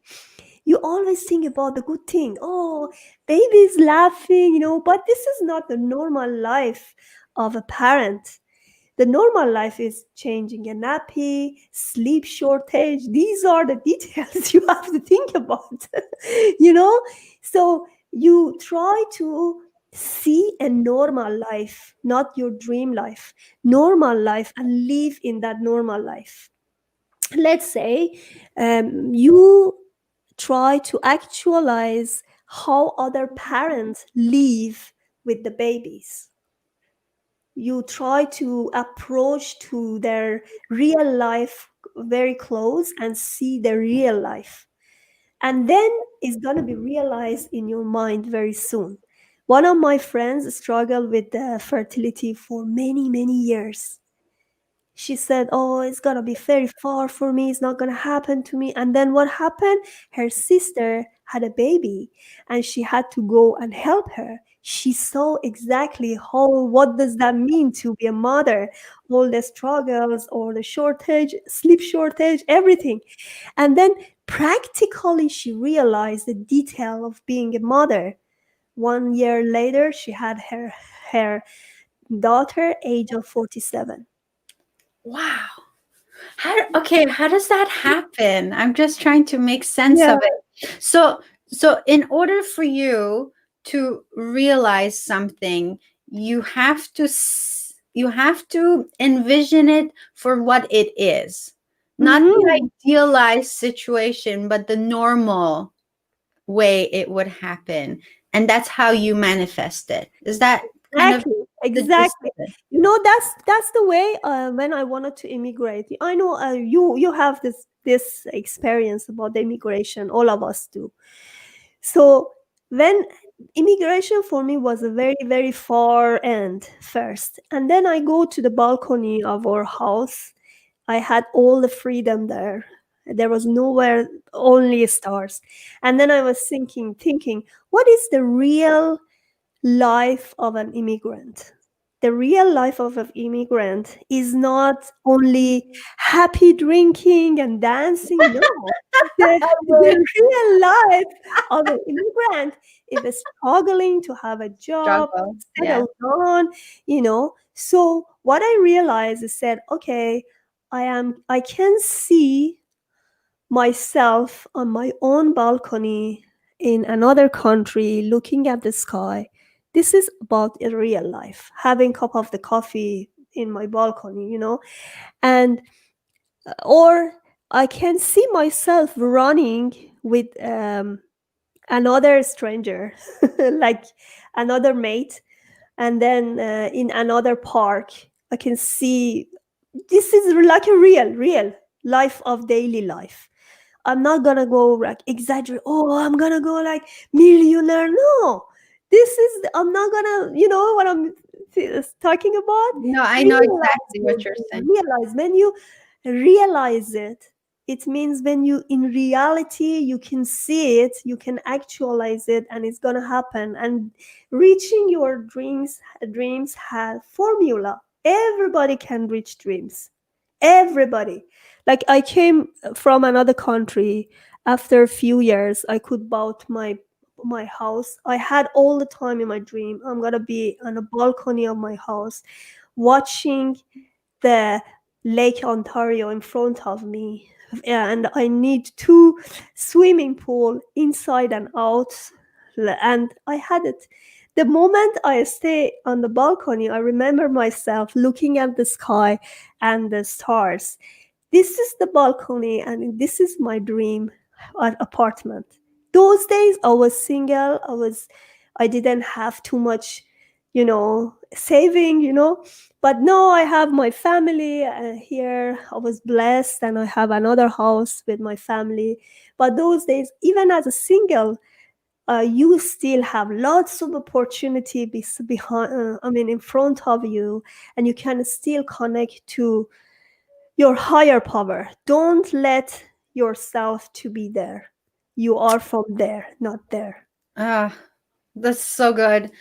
you always think about the good thing. Oh, baby's laughing, but this is not the normal life of a parent. The normal life is changing a nappy, sleep shortage. These are the details you have to think about, you know? So you try to see a normal life, not your dream life, normal life, and live in that normal life. Let's say you try to actualize how other parents live with the babies. You try to approach to their real life very close and see their real life, and then it's going to be realized in your mind very soon. One of my friends struggled with fertility for many years. She said, oh, it's going to be very far for me, it's not going to happen to me. And then what happened? Her sister had a baby, and she had to go and help her. She saw exactly what does that mean to be a mother, all the struggles, or the shortage, sleep shortage, everything. And then practically she realized the detail of being a mother. 1 year later, she had her daughter, age of 47. Wow. How does that happen? I'm just trying to make sense Yeah. of it. So in order for you to realize something, you have to you have to envision it for what it is. Not the Mm-hmm. idealized situation, but the normal way it would happen. And that's how you manifest it. Is that kind of Exactly. the gist Exactly. of it? That's the way. When I wanted to immigrate, I know you have this experience about the immigration. All of us do. So when immigration for me was a very far end first, and then I go to the balcony of our house. I had all the freedom there. There was nowhere, only stars. And then I was thinking, what is the real life of an immigrant? The real life of an immigrant is not only happy drinking and dancing. No, the real life of an immigrant is struggling to have a job, Struggle. Yeah. settle down. So what I realized is said, okay, I can see myself on my own balcony in another country looking at the sky. This is about a real life, having cup of the coffee in my balcony. And Or I can see myself running with another stranger, like another mate, and then in another park, I can see this is like a real life of daily life. I'm not gonna go like exaggerate. Oh, I'm gonna go like millionaire. No, this is. I'm not gonna. You know what I'm talking about? No, I know Realize exactly your what you're dream. saying. Realize when you realize it. It means when you in reality you can see it, you can actualize it, and it's gonna happen. And reaching your dreams have formula. Everybody can reach dreams. Everybody. Like I came from another country. After a few years I could bought my house. I had all the time in my dream I'm gonna be on a balcony of my house watching the Lake Ontario in front of me. Yeah, and I need two swimming pool inside and out. And I had it. The moment I stay on the balcony, I remember myself looking at the sky and the stars. This is the balcony and this is my dream apartment. Those days I was single. I didn't have too much, saving, but now I have my family here. I was blessed and I have another house with my family. But those days, even as a single, you still have lots of opportunity behind, in front of you, and you can still connect to your higher power. Don't let yourself to be there. You are from there, not there. Ah, that's so good.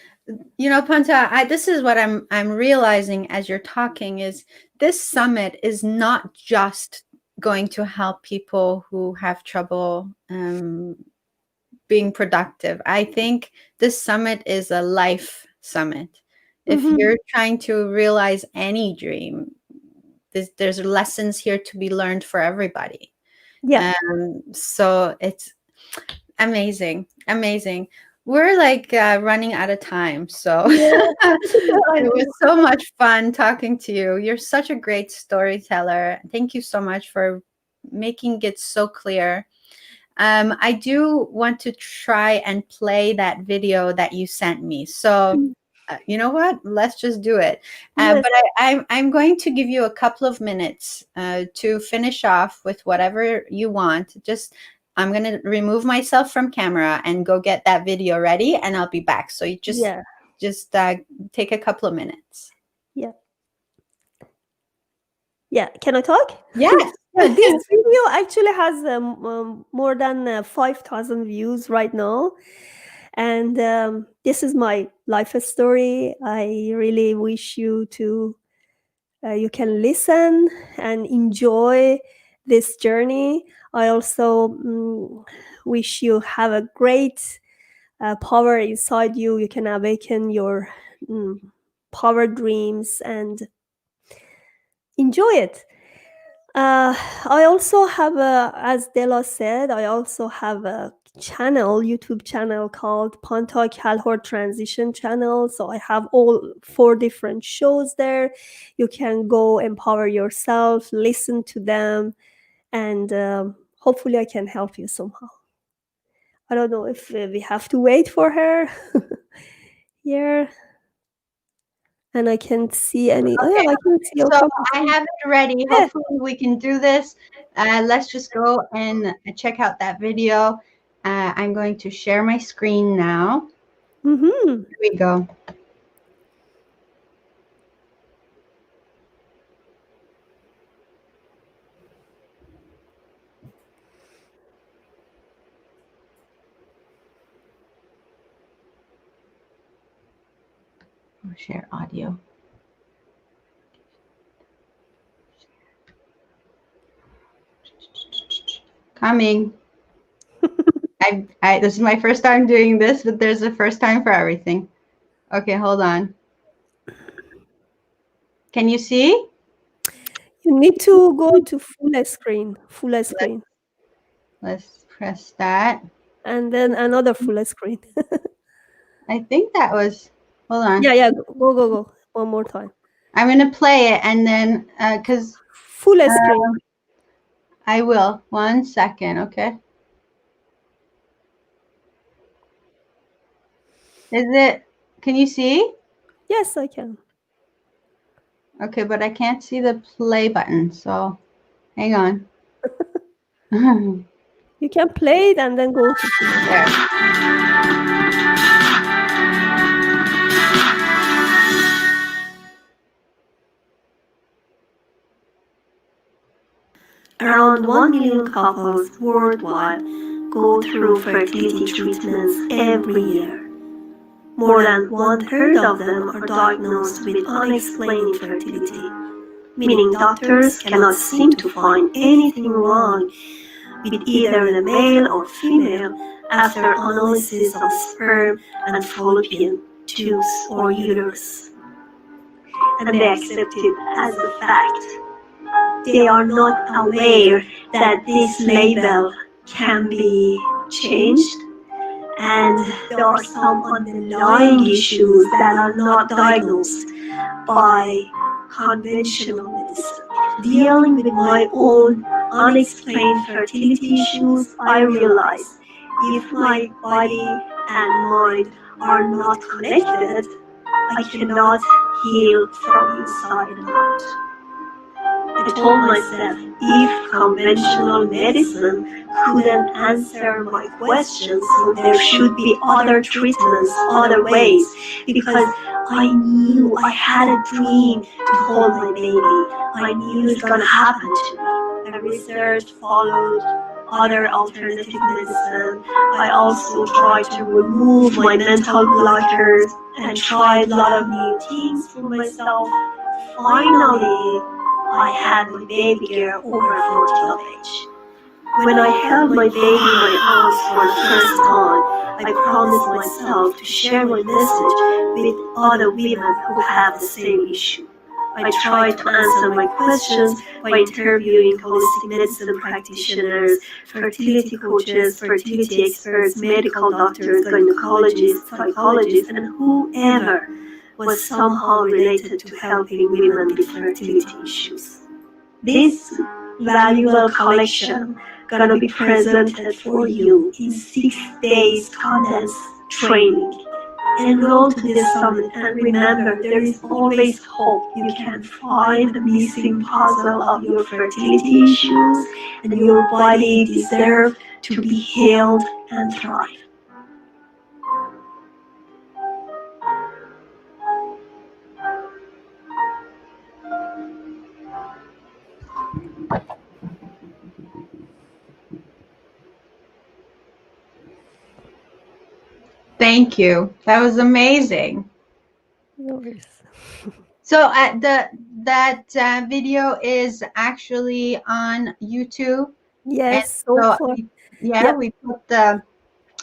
You know, Panta, this is what I'm realizing as you're talking is this summit is not just going to help people who have trouble being productive. I think this summit is a life summit. If Mm-hmm. you're trying to realize any dream, there's lessons here to be learned for everybody. Yeah. So it's amazing, amazing. We're like running out of time, so Yeah. I it was know. so much fun talking to you. You're such a great storyteller. Thank you so much for making it so clear. I do want to try and play that video that you sent me. So, you know what? Let's just do it. Yes. But I'm going to give you a couple of minutes to finish off with whatever you want. Just I'm going to remove myself from camera and go get that video ready, and I'll be back. So you Yeah. just take a couple of minutes. Yeah. Yeah. Can I talk? Yes. Yeah, this video actually has more than 5,000 views right now. And this is my life story. I really wish you can listen and enjoy this journey. I also wish you have a great power inside you. You can awaken your mm, power dreams and enjoy it. I also have as Dela said, I also have a YouTube channel called Pantea Kalhor Transition Channel. So I have all 4 different shows there. You can go empower yourself, listen to them, and hopefully I can help you somehow. I don't know if we have to wait for her here. And I can't see any. Oh, Okay. yeah, I can see your So comment. I have it ready. Yeah. Hopefully we can do this. Let's just go and check out that video. I'm going to share my screen now. Mm-hmm. Here we go. I'll share audio. Coming. This is my first time doing this, but there's a first time for everything. Okay, hold on. Can you see? You need to go to full screen, Let's press that. and then another full screen. I think that was, hold on. Yeah, go. One more time. I'm going to play it and then, because Full screen. I will. 1 second, okay? Can you see? Yes, I can. Okay, but I can't see the play button, so hang on. You can play it and then go to play. There. Around 1 million couples worldwide go through fertility treatments every year. More than one-third of them are diagnosed with unexplained infertility, meaning doctors cannot seem to find anything wrong with either the male or female after analysis of sperm and fallopian tubes or uterus. And they accept it as a fact. They are not aware that this label can be changed, and there are some underlying issues that are not diagnosed by conventional medicine. Dealing with my own unexplained fertility issues, I realized if my body and mind are not connected, I cannot heal from inside out. I told myself if conventional medicine couldn't answer my questions, so there should be other treatments, other ways, because I knew I had a dream to hold my baby. I knew it's gonna happen to me. I researched, followed other alternative medicine. I also tried to remove my mental blockers and tried a lot of new things for myself. Finally, I had my baby girl over 40 of age. When I held my baby in my arms for the first time, I promised myself to share my message with other women who have the same issue. I tried to answer my questions by interviewing holistic medicine practitioners, fertility coaches, fertility experts, medical doctors, gynecologists, psychologists, and whoever was somehow related to helping women with fertility issues. This valuable collection gonna be presented for you in 6 days condensed training. Enroll to this summit and remember there is always hope. You can find the missing puzzle of your fertility issues, and your body deserves to be healed and thrive. Thank you. That was amazing. No worries. So that video is actually on YouTube. Yes, And so so far. yeah, Yep. we put the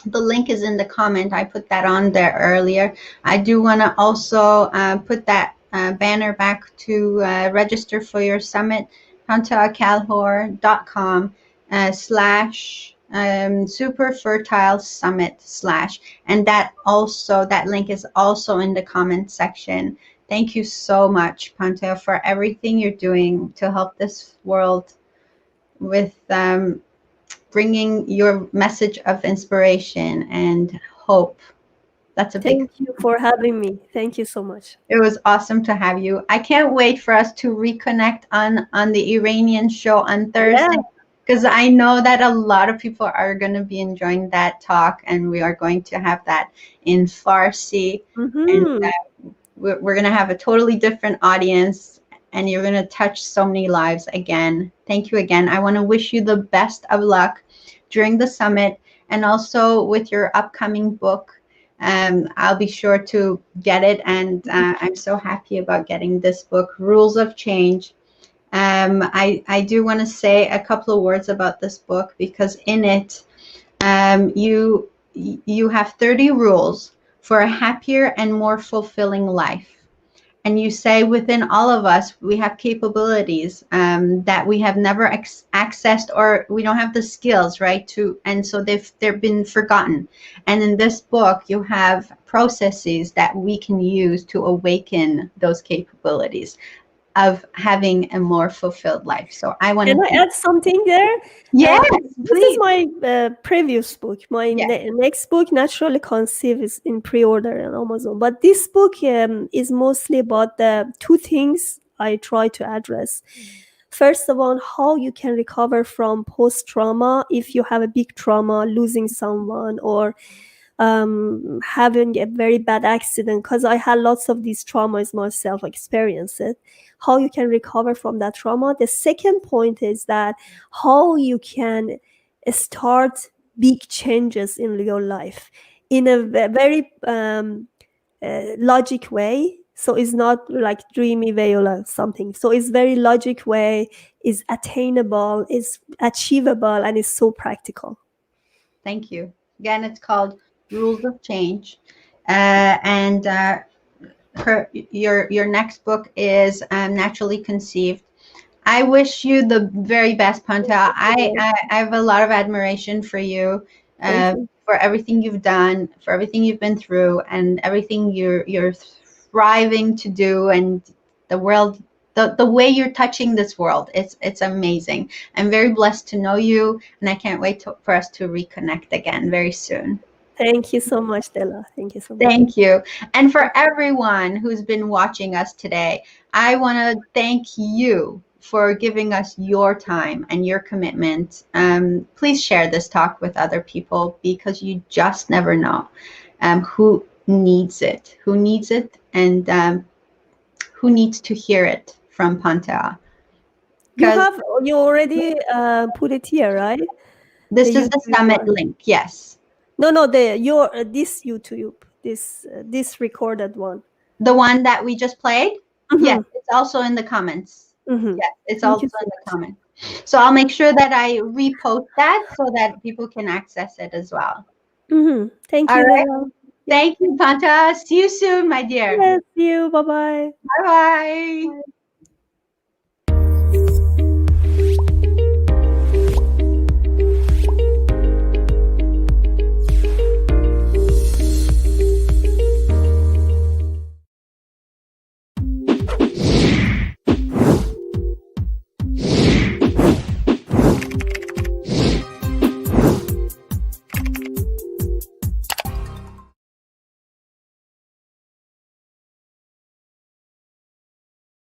link is in the comment. I put that on there earlier. I do want to also put that banner back to register for your summit, panteakalhor.com / super fertile summit / and that link is also in the comment section. Thank you so much, Pantea, for everything you're doing to help this world with bringing your message of inspiration and hope. That's a big. Thank you for having me. Thank you so much. It was awesome to have you. I can't wait for us to reconnect on the Iranian show on Thursday, because I know that a lot of people are going to be enjoying that talk, and we are going to have that in Farsi. And we're going to have a totally different audience, and you're going to touch so many lives again. Thank you again. I want to wish you the best of luck during the summit, and also with your upcoming book. I'll be sure to get it, and I'm so happy about getting this book, Rules of Change. I do want to say a couple of words about this book, because in it you have 30 rules for a happier and more fulfilling life. And you say within all of us, we have capabilities that we have never accessed, or we don't have the skills, right? And so they've been forgotten. And in this book, you have processes that we can use to awaken those capabilities. of having a more fulfilled life. So I want Can I to add something there? yes, This is please. my previous book. My Yes. next book, Naturally Conceived, is in pre-order on Amazon. But this book is mostly about the two things I try to address. First of all, how you can recover from post-trauma if you have a big trauma, losing someone, or having a very bad accident, because I had lots of these traumas myself, experienced it, how you can recover from that trauma. The second point is that how you can start big changes in your life in a very logic way. So it's not like dreamy way or like something. So it's very logic way, is attainable, is achievable, and is so practical. Thank you. Again, it's called Rules of Change. And your next book is Naturally Conceived. I wish you the very best, Pantea. I have a lot of admiration for you, Thank you. for everything you've done, for everything you've been through, and everything you're thriving to do, and the world, the way you're touching this world. It's amazing. I'm very blessed to know you, and I can't wait for us to reconnect again very soon. Thank you so much, Dela. Thank you so much. Thank you. And for everyone who's been watching us today, I want to thank you for giving us your time and your commitment. Please share this talk with other people, because you just never know who needs it, and who needs to hear it from Pantea. You already put it here, right? This The is the YouTube summit one. link. Yes. No, this YouTube, this recorded one. The one that we just played? Mm-hmm. Yes, it's also in the comments. Mm-hmm. Yes, it's Thank also you so in the much. comments. So I'll make sure that I repost that so that people can access it as well. Mm-hmm. Thank All you, right. Dela. Thank you, Panta. See you soon, my dear. Yes, you. Bye-bye. Bye-bye.